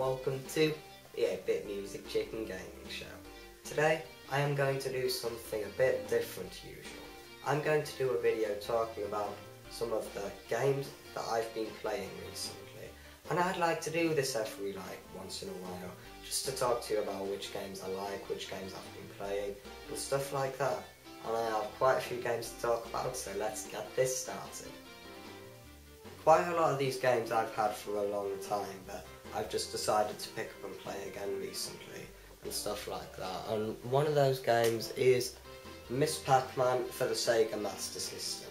welcome to the 8-bit Music Chicken Gaming Show. Today I am going to do something a bit different to usual. I'm going to do a video talking about some of the games that I've been playing recently. And I'd like to do this every once in a while, just to talk to you about which games I like, which games I've been playing, and stuff like that. And I have quite a few games to talk about, so let's get this started. Quite a lot of these games I've had for a long time, but I've just decided to pick up and play again recently, and stuff like that. And one of those games is Miss Pac-Man for the Sega Master System.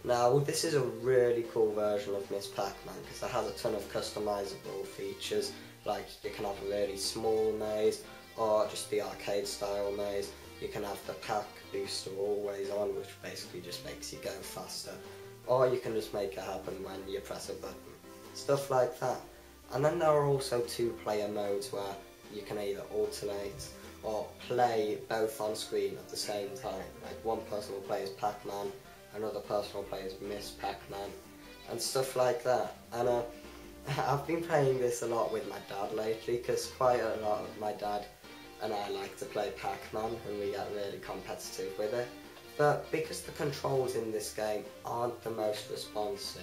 Now, this is a really cool version of Miss Pac-Man because it has a ton of customizable features, like you can have a really small maze, or just the arcade style maze. You can have the pack booster always on, which basically just makes you go faster. Or you can just make it happen when you press a button. Stuff like that. And then there are also two-player modes where you can either alternate or play both on screen at the same time. Like one person will play as Pac-Man, another person will play as Miss Pac-Man, and stuff like that. And I've been playing this a lot with my dad lately, because quite a lot of my dad and I like to play Pac-Man, and we get really competitive with it. But because the controls in this game aren't the most responsive,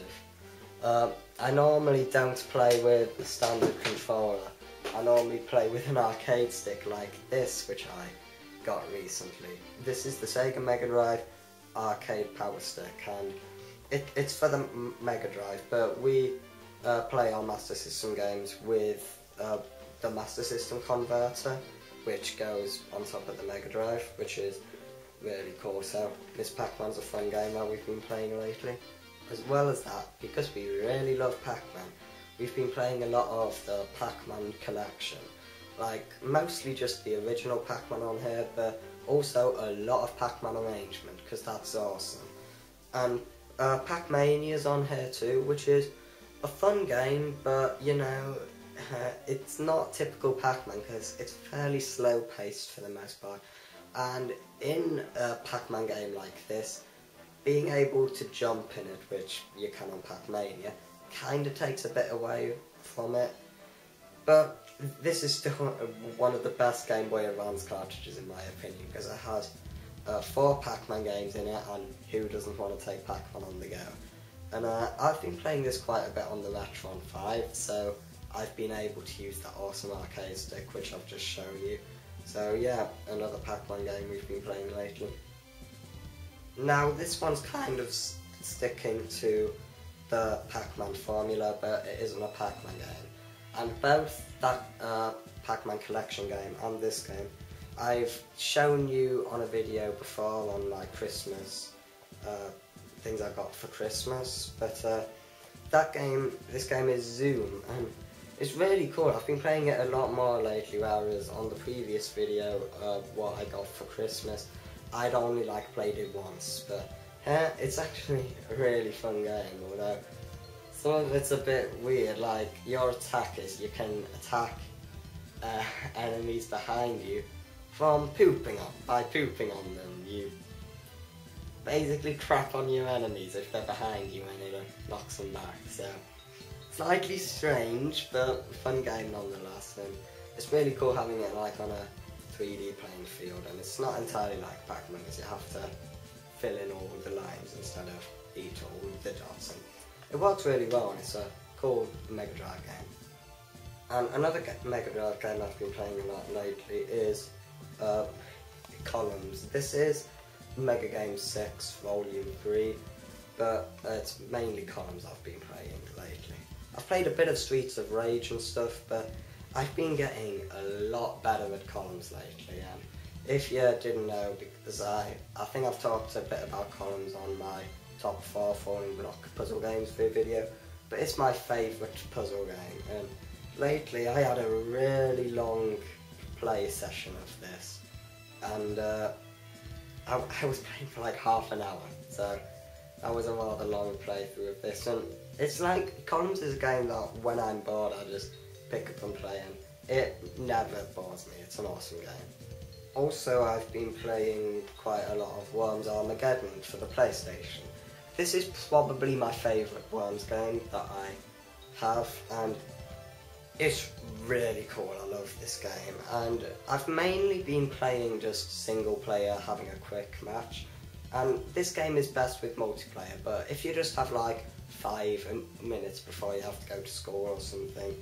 I normally don't play with the standard controller. I normally play with an arcade stick like this, which I got recently. This is the Sega Mega Drive arcade power stick, and it's for the Mega Drive, but we play our Master System games with the Master System converter, which goes on top of the Mega Drive, which is really cool. So Miss Pac-Man's a fun game that we've been playing lately. As well as that, because we really love Pac-Man, we've been playing a lot of the Pac-Man collection. Like, mostly just the original Pac-Man on here, but also a lot of Pac-Man arrangement, because that's awesome. And Pac-Mania's on here too, which is a fun game, but you know, it's not typical Pac-Man because it's fairly slow paced for the most part. And in a Pac-Man game like this, being able to jump in it, which you can on Pac-Mania, kind of takes a bit away from it. But this is still one of the best Game Boy Advance cartridges in my opinion, because it has 4 Pac-Man games in it, and who doesn't want to take Pac-Man on the go? And I've been playing this quite a bit on the Retron 5, so I've been able to use that awesome arcade stick which I've just shown you. So yeah, another Pac-Man game we've been playing lately. Now this one's kind of sticking to the Pac-Man formula, but it isn't a Pac-Man game. And both that Pac-Man collection game and this game, I've shown you on a video before on like Christmas, things I got for Christmas, but this game is Zoom, and it's really cool. I've been playing it a lot more lately, whereas on the previous video, what I got for Christmas, I'd only played it once, but it's actually a really fun game, although some of it's a bit weird. Like, your attack is you can attack enemies behind you by pooping on them. You basically crap on your enemies if they're behind you, and it knocks them back. So slightly strange, but fun game nonetheless. And it's really cool having it on a 3D playing field, and it's not entirely like Pac-Man because you have to fill in all the lines instead of eat all the dots. And it works really well, and it's a cool Mega Drive game. And another Mega Drive game I've been playing a lot lately is Columns. This is Mega Game 6 Volume 3, but it's mainly Columns I've been playing lately. I've played a bit of Streets of Rage and stuff, but I've been getting a lot better at Columns lately. And if you didn't know, because I think I've talked a bit about Columns on my top 4 falling block puzzle games video, but it's my favourite puzzle game. And lately I had a really long play session of this, and I was playing for like half an hour, so that was a rather long playthrough of this. And it's like, Columns is a game that when I'm bored I just pick up and play, and it never bores me. It's an awesome game. Also, I've been playing quite a lot of Worms Armageddon for the PlayStation. This is probably my favourite Worms game that I have, and It's really cool, I love this game, and I've mainly been playing just single player, having a quick match, and this game is best with multiplayer, but if you just have like 5 minutes before you have to go to school or something,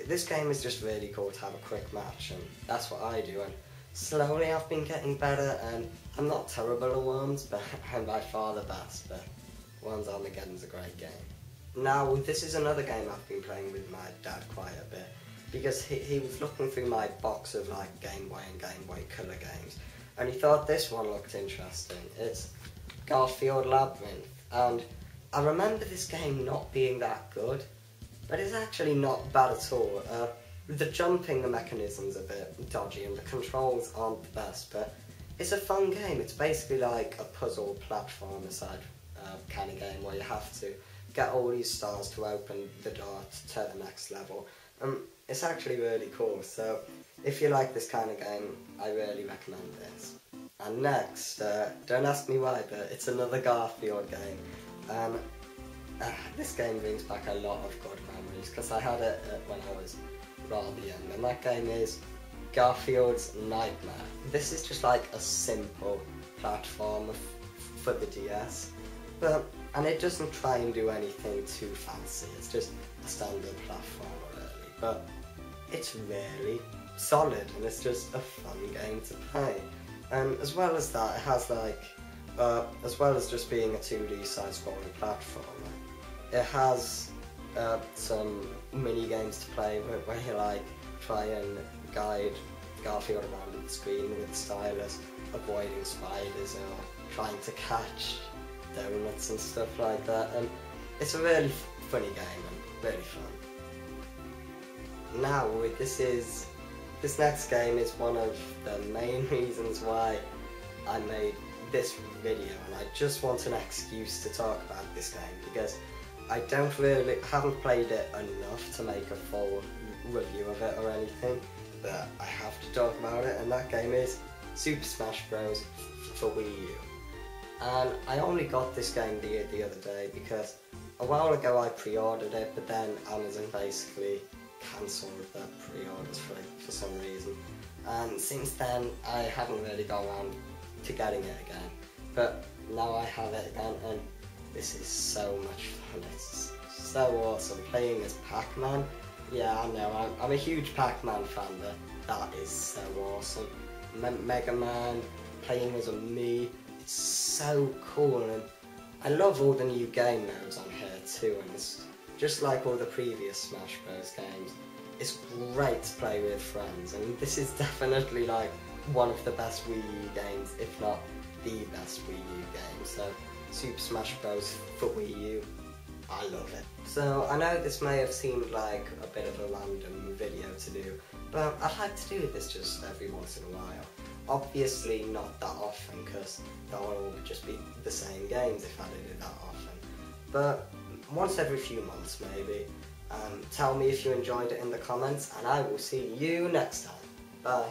this game is just really cool to have a quick match, and that's what I do, and slowly I've been getting better, and I'm not terrible at Worms, but I'm by far the best, but Worms Armageddon's a great game. Now, this is another game I've been playing with my dad quite a bit, because he was looking through my box of like Game Boy and Game Boy Color games, and he thought this one looked interesting. It's Garfield Labyrinth, and I remember this game not being that good, but it's actually not bad at all. The jumping mechanism's a bit dodgy and the controls aren't the best, but it's a fun game. It's basically like a puzzle platformer side kind of game where you have to get all these stars to open the door to the next level. It's actually really cool, so if you like this kind of game, I really recommend this. And next, don't ask me why, but it's another Garfield game. This game brings back a lot of good memories, because I had it when I was rather young, and that game is Garfield's Nightmare. This is just like a simple platformer for the DS, and it doesn't try and do anything too fancy. It's just a standard platformer really, but it's really solid and it's just a fun game to play. And as well as that, it has like, as well as just being a 2D side-scrolling platformer, it has some mini games to play where you like try and guide Garfield around the screen with stylus, avoiding spiders or trying to catch donuts and stuff like that, and it's a really funny game and really fun. Now, this next game is one of the main reasons why I made this video, and I just want an excuse to talk about this game because I haven't played it enough to make a full review of it or anything, but I have to talk about it, and that game is Super Smash Bros. For Wii U. And I only got this game the other day because a while ago I pre-ordered it, but then Amazon basically cancelled the pre-orders for some reason. And since then I haven't really gone around to getting it again. But now I have it again, and this is so much fun. It's so awesome. Playing as Pac-Man. Yeah, I know, I'm a huge Pac-Man fan, but that is so awesome. Mega Man, playing as a Mii. It's so cool, and I love all the new game modes on here too, and it's just like all the previous Smash Bros games. It's great to play with friends, and this is definitely like one of the best Wii U games, if not the best Wii U game. So Super Smash Bros. For Wii U, I love it. So I know this may have seemed like a bit of a random video to do, but I'd like to do this just every once in a while. Obviously not that often, because that will all just be the same games if I did it that often. But once every few months maybe. Tell me if you enjoyed it in the comments, and I will see you next time. Bye.